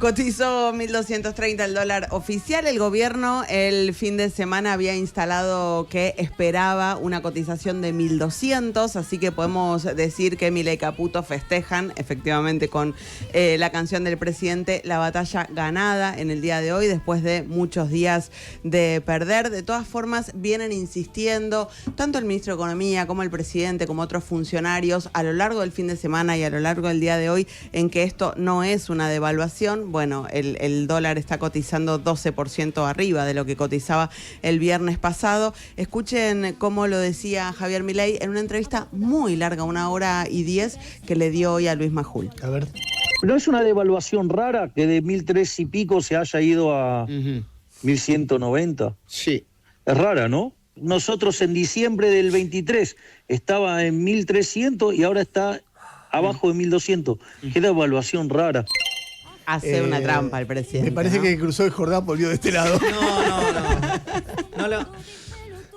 Cotizó 1.230 el dólar oficial. El gobierno el fin de semana había instalado que esperaba una cotización de 1.200, así que podemos decir que Milei y Caputo festejan efectivamente con la canción del presidente la batalla ganada en el día de hoy después de muchos días de perder. De todas formas vienen insistiendo tanto el ministro de Economía como el presidente como otros funcionarios a lo largo del fin de semana y a lo largo del día de hoy en que esto no es una devaluación. Bueno, el dólar está cotizando 12% arriba de lo que cotizaba el viernes pasado. Escuchen cómo lo decía Javier Milei en una entrevista muy larga, 1 hora y 10, que le dio hoy a Luis Majul. A ver. ¿No es una devaluación rara que de 1.003 y pico se haya ido a 1.190? Sí. Es rara, ¿no? Nosotros en diciembre del 23 estaba en 1.300 y ahora está abajo de 1.200. Qué devaluación rara. Hace una trampa el presidente. Me parece, ¿no?, que cruzó el Jordán, volvió de este lado. No.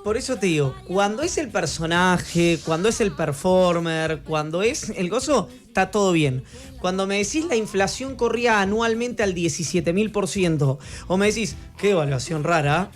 Por eso te digo, cuando es el personaje, cuando es el performer, cuando es el gozo, está todo bien. Cuando me decís la inflación corría anualmente al 17.000%, o me decís, qué evaluación rara.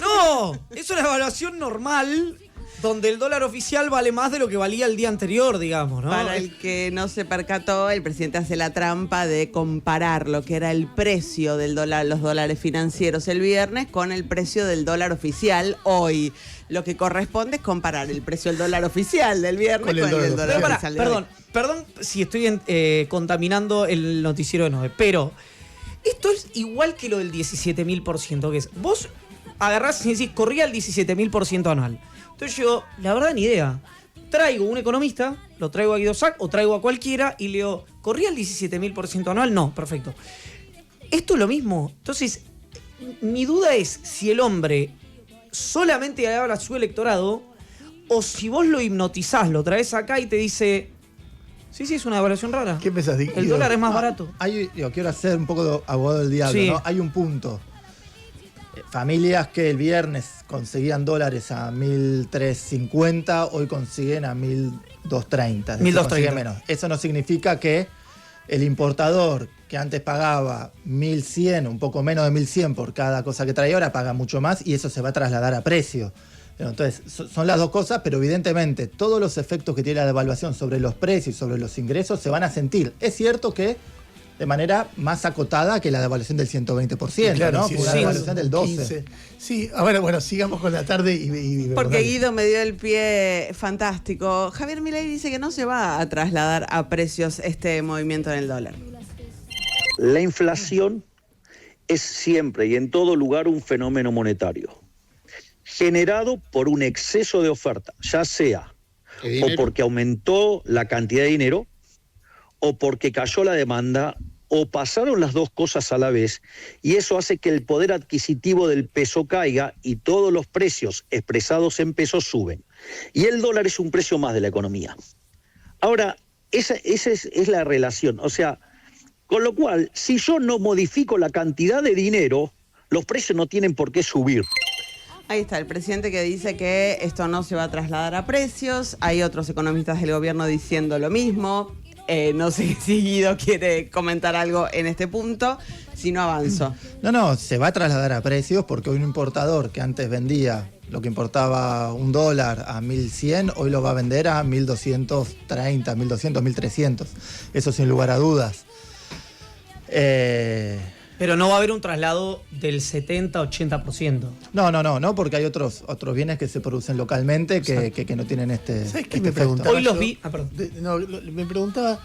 No, es una evaluación normal, donde el dólar oficial vale más de lo que valía el día anterior, digamos, ¿no? Para el que no se percató, el presidente hace la trampa de comparar lo que era el precio del dólar, los dólares financieros el viernes, con el precio del dólar oficial hoy. Lo que corresponde es comparar el precio del dólar oficial del viernes con el del dólar oficial de hoy. Perdón si estoy contaminando el noticiero de Noé, pero esto es igual que lo del 17.000%, que es, vos agarrás y decís, corría el 17.000% anual. Entonces yo, la verdad, ni idea. Traigo un economista, lo traigo a Guido Sac o traigo a cualquiera y le digo, ¿corría el 17.000% anual? No, perfecto. Esto es lo mismo. Entonces, mi duda es si el hombre solamente habla a su electorado o si vos lo hipnotizás, lo traes acá y te dice, sí, es una evaluación rara. ¿Qué pensás, Guido? El dólar es más barato. Quiero hacer un poco de abogado del diablo, sí, ¿no? Hay un punto. Familias que el viernes conseguían dólares a 1.350, hoy consiguen a 1.230. 1.230 menos. Eso no significa que el importador, que antes pagaba 1.100, un poco menos de 1.100 por cada cosa que trae ahora, paga mucho más y eso se va a trasladar a precio. Entonces, son las dos cosas, pero evidentemente todos los efectos que tiene la devaluación sobre los precios y sobre los ingresos se van a sentir. Es cierto que de manera más acotada que la devaluación del 120%, claro, ¿no? Sí, una devaluación del 12%. 15. Sí, bueno, sigamos con la tarde y porque Guido me dio el pie fantástico. Javier Milei dice que no se va a trasladar a precios este movimiento en el dólar. La inflación es siempre y en todo lugar un fenómeno monetario, generado por un exceso de oferta, ya sea o porque aumentó la cantidad de dinero, o porque cayó la demanda, o pasaron las dos cosas a la vez, y eso hace que el poder adquisitivo del peso caiga y todos los precios expresados en pesos suben. Y el dólar es un precio más de la economía. Ahora, esa es la relación. O sea, con lo cual, si yo no modifico la cantidad de dinero, los precios no tienen por qué subir. Ahí está el presidente que dice que esto no se va a trasladar a precios. Hay otros economistas del gobierno diciendo lo mismo. No sé si Guido quiere comentar algo en este punto, si no avanzo. No, se va a trasladar a precios porque hoy un importador que antes vendía lo que importaba $1 a 1.100, hoy lo va a vender a 1.230, 1.200, 1.300. Eso sin lugar a dudas. Pero no va a haber un traslado del 70-80%. No, porque hay otros bienes que se producen localmente que no tienen este. ¿Sabes qué este me preguntaba? Hoy los vi. Perdón. Me preguntaba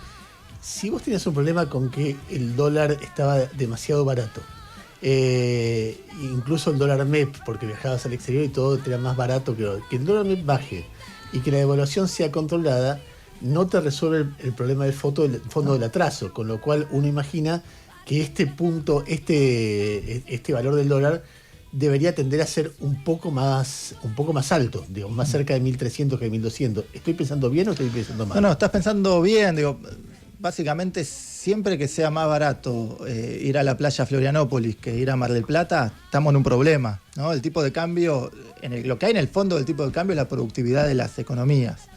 si vos tenías un problema con que el dólar estaba demasiado barato. Incluso el dólar MEP, porque viajabas al exterior y todo te era más barato que el dólar MEP baje y que la devaluación sea controlada, no te resuelve el problema del fondo del atraso, con lo cual uno imagina que este punto, este valor del dólar debería tender a ser un poco más alto, digamos, más cerca de 1.300 que de 1.200. ¿Estoy pensando bien o estoy pensando mal? No, estás pensando bien, básicamente siempre que sea más barato ir a la playa Florianópolis que ir a Mar del Plata, estamos en un problema, ¿no? El tipo de cambio, lo que hay en el fondo del tipo de cambio es la productividad de las economías.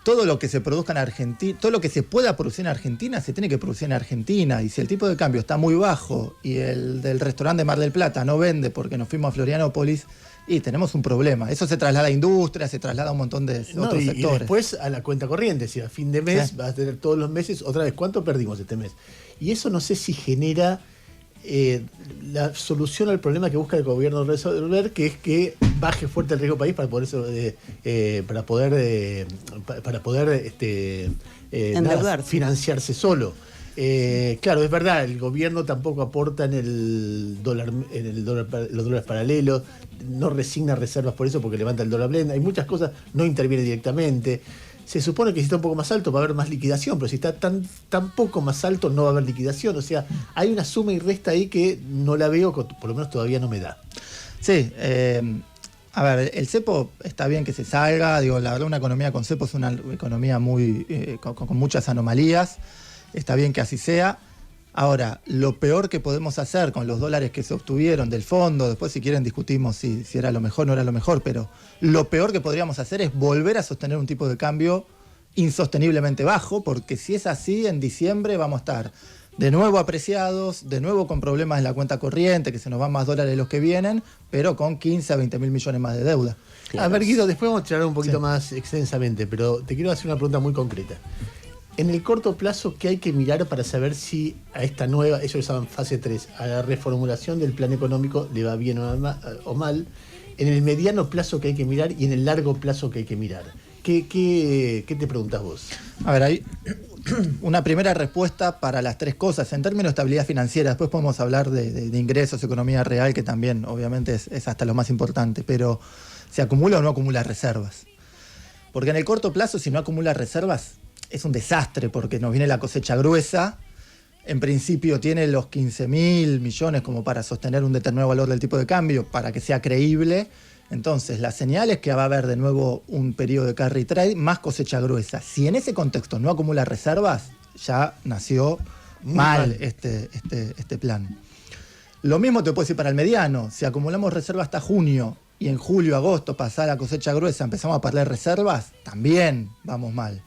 todo lo que se produzca en Argentina, todo lo que se pueda producir en Argentina, se tiene que producir en Argentina. Y si el tipo de cambio está muy bajo y el del restaurante de Mar del Plata no vende porque nos fuimos a Florianópolis, y tenemos un problema. Eso se traslada a industria, se traslada a un montón de otros sectores. Y después a la cuenta corriente, si a fin de mes Sí. vas a tener todos los meses, otra vez, ¿cuánto perdimos este mes? Y eso no sé si genera la solución al problema que busca el gobierno resolver, que es que baje fuerte el riesgo país para poder Endeudarse. financiarse solo. Claro, es verdad, el gobierno tampoco aporta en los dólares paralelos, no resigna reservas por eso porque levanta el dólar blend, hay muchas cosas, no interviene directamente. Se supone que si está un poco más alto va a haber más liquidación, pero si está tan poco más alto no va a haber liquidación. O sea, hay una suma y resta ahí que no la veo, por lo menos todavía no me da. Sí, a ver, el cepo está bien que se salga, digo, la verdad una economía con cepo es una economía muy con muchas anomalías, está bien que así sea. Ahora, lo peor que podemos hacer con los dólares que se obtuvieron del fondo, después si quieren discutimos si era lo mejor o no era lo mejor, pero lo peor que podríamos hacer es volver a sostener un tipo de cambio insosteniblemente bajo, porque si es así, en diciembre vamos a estar de nuevo apreciados, de nuevo con problemas en la cuenta corriente, que se nos van más dólares de los que vienen, pero con 15 a 20 mil millones más de deuda. A ver, Guido, después vamos a charlar un poquito más extensamente, pero te quiero hacer una pregunta muy concreta. En el corto plazo, ¿qué hay que mirar para saber si a esta nueva, eso lo llaman fase 3, a la reformulación del plan económico le va bien o mal? En el mediano plazo, ¿qué hay que mirar? Y en el largo plazo, ¿qué hay que mirar? ¿Qué te preguntás vos? A ver, hay una primera respuesta para las tres cosas. En términos de estabilidad financiera, después podemos hablar de ingresos, economía real, que también obviamente es hasta lo más importante, pero ¿se acumula o no acumula reservas? Porque en el corto plazo, si no acumula reservas, es un desastre porque nos viene la cosecha gruesa. En principio tiene los 15.000 millones como para sostener un determinado valor del tipo de cambio para que sea creíble. Entonces, la señal es que va a haber de nuevo un periodo de carry trade más cosecha gruesa. Si en ese contexto no acumula reservas, ya nació mal este plan. Lo mismo te puedo decir para el mediano. Si acumulamos reservas hasta junio y en julio, agosto, pasada la cosecha gruesa, empezamos a perder reservas, también vamos mal.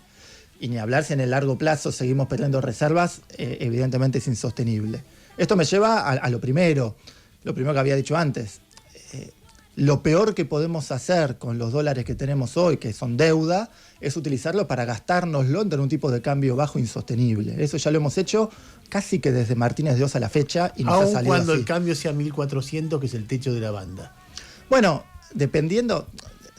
Y ni hablar si en el largo plazo seguimos perdiendo reservas, evidentemente es insostenible. Esto me lleva a lo primero que había dicho antes. Lo peor que podemos hacer con los dólares que tenemos hoy, que son deuda, es utilizarlo para gastárnoslo en un tipo de cambio bajo insostenible. Eso ya lo hemos hecho casi que desde Martínez de Oz a la fecha y nos ha Aun salido cuando así. el cambio sea 1.400, que es el techo de la banda. Bueno, dependiendo.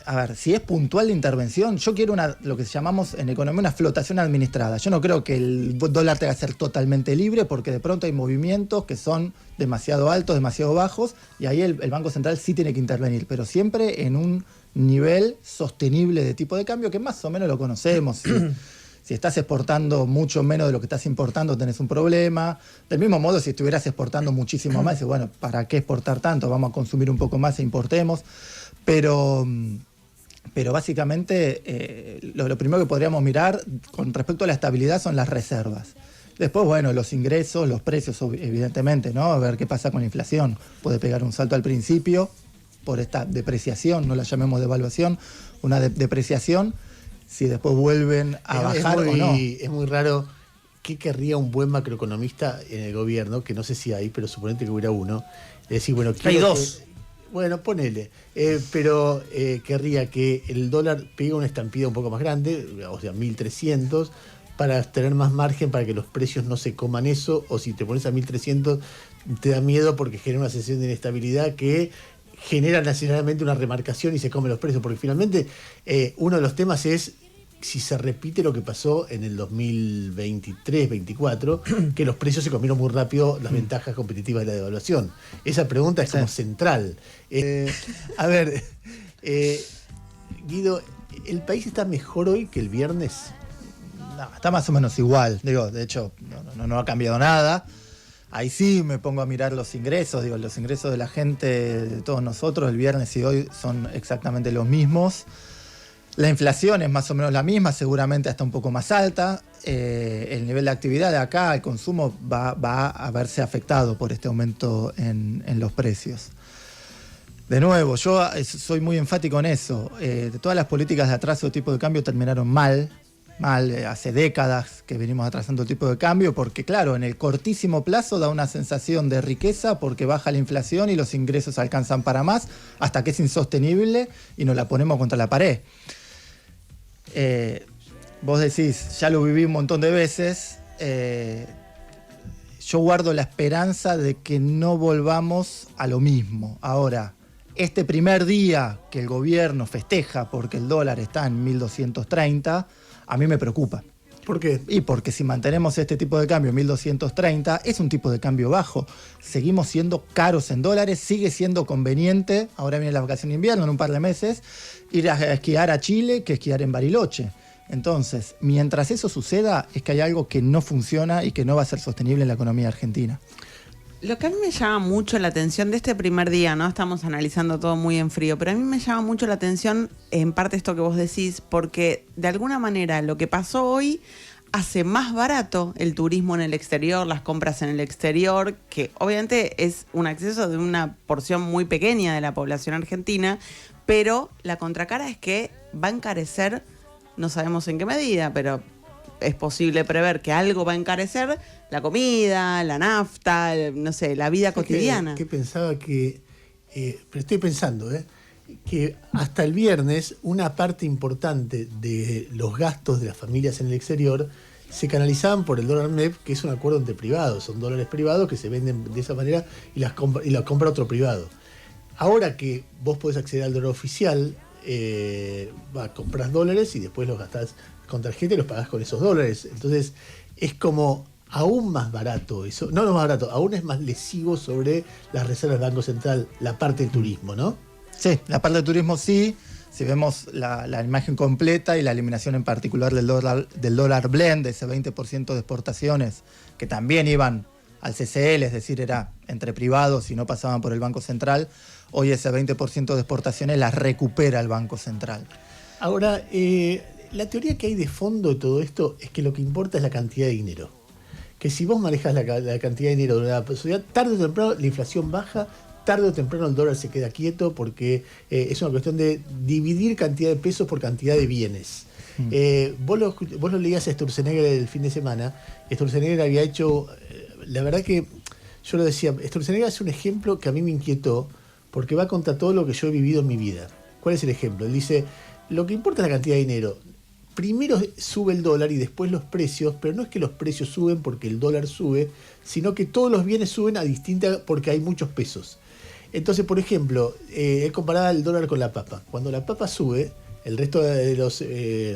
A ver, si es puntual la intervención, yo quiero lo que llamamos en economía una flotación administrada. Yo no creo que el dólar tenga que ser totalmente libre porque de pronto hay movimientos que son demasiado altos, demasiado bajos y ahí el Banco Central sí tiene que intervenir, pero siempre en un nivel sostenible de tipo de cambio que más o menos lo conocemos. Si estás exportando mucho menos de lo que estás importando, tenés un problema. Del mismo modo, si estuvieras exportando muchísimo más, dices, bueno, ¿para qué exportar tanto? Vamos a consumir un poco más e importemos. Pero básicamente lo primero que podríamos mirar con respecto a la estabilidad son las reservas. Después, bueno, los ingresos, los precios, evidentemente, ¿no? A ver qué pasa con la inflación. Puede pegar un salto al principio por esta depreciación, no la llamemos devaluación, una depreciación, si después vuelven a bajar o no. Es muy raro. ¿Qué querría un buen macroeconomista en el gobierno? Que no sé si hay, pero suponete que hubiera uno. Decir, bueno, Hay dos. Bueno, ponele. Pero querría que el dólar pegue una estampida un poco más grande, o sea, 1.300, para tener más margen para que los precios no se coman eso, o si te pones a 1.300 te da miedo porque genera una sensación de inestabilidad que genera necesariamente una remarcación y se comen los precios, porque finalmente uno de los temas es si se repite lo que pasó en el 2023-24, que los precios se comieron muy rápido las ventajas competitivas de la devaluación. Esa pregunta es como central. A ver, Guido, ¿el país está mejor hoy que el viernes? No, está más o menos igual. Digo, de hecho, no ha cambiado nada. Ahí sí me pongo a mirar los ingresos. Digo, los ingresos de la gente, de todos nosotros, el viernes y hoy son exactamente los mismos. La inflación es más o menos la misma, seguramente hasta un poco más alta. El nivel de actividad de acá, el consumo, va a verse afectado por este aumento en los precios. De nuevo, yo soy muy enfático en eso. Todas las políticas de atraso de tipo de cambio terminaron mal. mal, hace décadas que venimos atrasando el tipo de cambio, porque claro, en el cortísimo plazo da una sensación de riqueza porque baja la inflación y los ingresos alcanzan para más, hasta que es insostenible y nos la ponemos contra la pared. Vos decís, ya lo viví un montón de veces, yo guardo la esperanza de que no volvamos a lo mismo. Ahora, este primer día que el gobierno festeja porque el dólar está en 1230, a mí me preocupa. ¿Por qué? Y porque si mantenemos este tipo de cambio en 1230, es un tipo de cambio bajo. Seguimos siendo caros en dólares, sigue siendo conveniente, ahora viene la vacación de invierno, en un par de meses, ir a esquiar a Chile que esquiar en Bariloche. Entonces, mientras eso suceda, es que hay algo que no funciona y que no va a ser sostenible en la economía argentina. Lo que a mí me llama mucho la atención de este primer día, ¿no? Estamos analizando todo muy en frío, pero a mí me llama mucho la atención en parte esto que vos decís, porque de alguna manera lo que pasó hoy hace más barato el turismo en el exterior, las compras en el exterior, que obviamente es un acceso de una porción muy pequeña de la población argentina, pero la contracara es que va a encarecer, no sabemos en qué medida, pero es posible prever que algo va a encarecer, la comida, la nafta, no sé, la vida cotidiana. Que pensaba que, pero estoy pensando, que hasta el viernes una parte importante de los gastos de las familias en el exterior se canalizaban por el dólar MEP, que es un acuerdo entre privados, son dólares privados que se venden de esa manera y las compra otro privado. Ahora que vos podés acceder al dólar oficial, compras dólares y después los gastás con tarjeta y los pagás con esos dólares. Entonces es como aún más barato eso, no más barato, aún es más lesivo sobre las reservas del Banco Central, la parte del turismo, ¿no? Sí, la parte del turismo sí. Si vemos la imagen completa y la eliminación en particular del dólar blend, de ese 20% de exportaciones que también iban al CCL, es decir, era entre privados y no pasaban por el Banco Central, hoy ese 20% de exportaciones las recupera el Banco Central. Ahora, la teoría que hay de fondo de todo esto es que lo que importa es la cantidad de dinero. Que si vos manejás la cantidad de dinero de una sociedad, tarde o temprano la inflación baja, tarde o temprano el dólar se queda quieto porque es una cuestión de dividir cantidad de pesos por cantidad de bienes. Vos lo leías a Sturzenegger el fin de semana. Sturzenegger había hecho, la verdad que yo lo decía, Sturzenegger es un ejemplo que a mí me inquietó porque va contra todo lo que yo he vivido en mi vida. ¿Cuál es el ejemplo? Él dice, lo que importa es la cantidad de dinero. Primero sube el dólar y después los precios, pero no es que los precios suben porque el dólar sube, sino que todos los bienes suben a distinta porque hay muchos pesos. Entonces, por ejemplo, él comparaba el dólar con la papa. Cuando la papa sube, el resto de los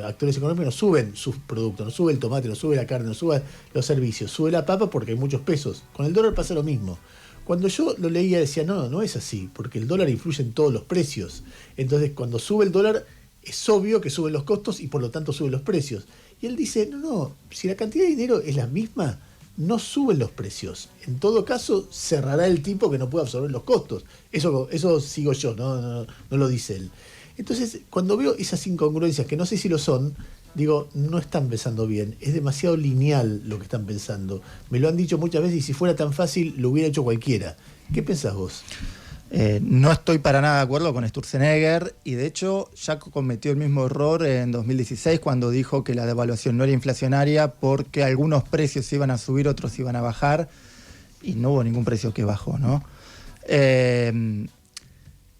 actores económicos no suben sus productos, no sube el tomate, no sube la carne, no sube los servicios, sube la papa porque hay muchos pesos. Con el dólar pasa lo mismo. Cuando yo lo leía decía, no es así, porque el dólar influye en todos los precios. Entonces, cuando sube el dólar, es obvio que suben los costos y por lo tanto suben los precios. Y él dice, no, si la cantidad de dinero es la misma, no suben los precios. En todo caso, cerrará el tipo que no puede absorber los costos. Eso sigo yo, no lo dice él. Entonces, cuando veo esas incongruencias, que no sé si lo son, digo, no están pensando bien. Es demasiado lineal lo que están pensando. Me lo han dicho muchas veces y si fuera tan fácil, lo hubiera hecho cualquiera. ¿Qué pensás vos? No estoy para nada de acuerdo con Sturzenegger y de hecho ya cometió el mismo error en 2016 cuando dijo que la devaluación no era inflacionaria porque algunos precios iban a subir, otros iban a bajar y no hubo ningún precio que bajó, ¿no?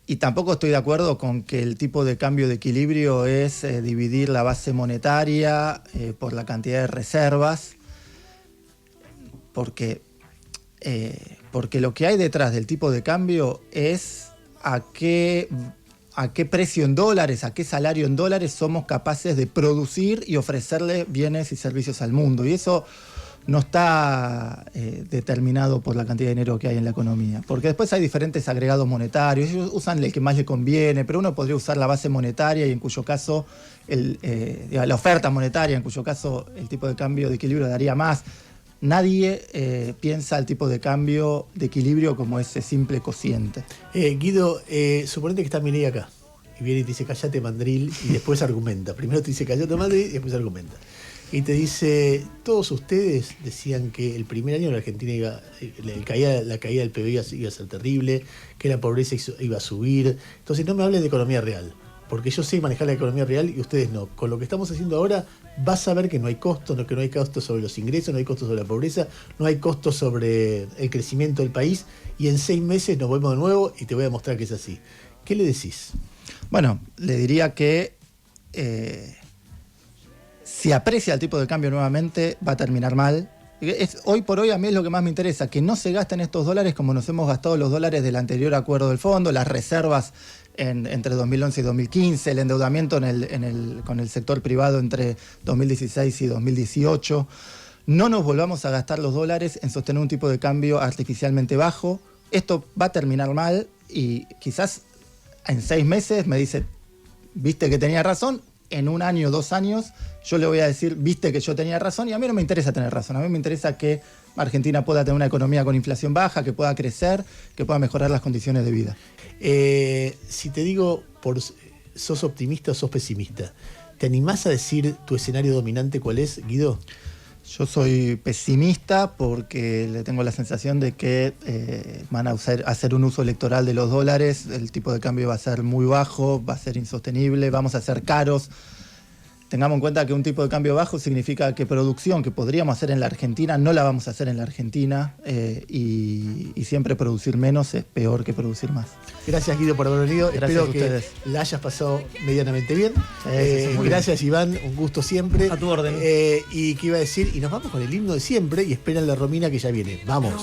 Y tampoco estoy de acuerdo con que el tipo de cambio de equilibrio es dividir la base monetaria por la cantidad de reservas, porque lo que hay detrás del tipo de cambio es a qué precio en dólares, a qué salario en dólares somos capaces de producir y ofrecerle bienes y servicios al mundo. Y eso no está determinado por la cantidad de dinero que hay en la economía. Porque después hay diferentes agregados monetarios, ellos usan el que más le conviene, pero uno podría usar la base monetaria y en cuyo caso, la oferta monetaria, en cuyo caso el tipo de cambio de equilibrio daría más. Nadie piensa el tipo de cambio de equilibrio como ese simple cociente. Guido, suponete que está Milei acá y viene y te dice callate mandril y después argumenta. Primero te dice callate mandril y después argumenta. Y te dice, todos ustedes decían que el primer año en la Argentina la caída del PBI iba a ser terrible, que la pobreza iba a subir. Entonces no me hables de economía real, porque yo sé manejar la economía real y ustedes no. Con lo que estamos haciendo ahora, vas a ver que no hay costo, que no hay costo sobre los ingresos, no hay costo sobre la pobreza, no hay costo sobre el crecimiento del país, y en 6 meses nos vemos de nuevo y te voy a demostrar que es así. ¿Qué le decís? Bueno, le diría que si aprecia el tipo de cambio nuevamente, va a terminar mal. Hoy por hoy a mí es lo que más me interesa, que no se gasten estos dólares como nos hemos gastado los dólares del anterior acuerdo del fondo, las reservas entre 2011 y 2015, el endeudamiento con el sector privado entre 2016 y 2018. No nos volvamos a gastar los dólares en sostener un tipo de cambio artificialmente bajo. Esto va a terminar mal y quizás en 6 meses me dice, viste que tenía razón. En 1 año, 2 años, yo le voy a decir, viste que yo tenía razón, y a mí no me interesa tener razón. A mí me interesa que Argentina pueda tener una economía con inflación baja, que pueda crecer, que pueda mejorar las condiciones de vida. Si te digo, ¿sos optimista o sos pesimista? ¿Te animás a decir tu escenario dominante cuál es, Guido? Yo soy pesimista porque le tengo la sensación de que van a hacer un uso electoral de los dólares, el tipo de cambio va a ser muy bajo, va a ser insostenible, vamos a ser caros. Tengamos en cuenta que un tipo de cambio bajo significa que producción que podríamos hacer en la Argentina no la vamos a hacer en la Argentina, y siempre producir menos es peor que producir más. Gracias, Guido, por haber venido. Gracias. Espero a ustedes. que la hayas pasado medianamente bien. Muy gracias, Iván, un gusto siempre. A tu orden. Y qué iba a decir, y nos vamos con el himno de siempre y esperan la Romina que ya viene. Vamos.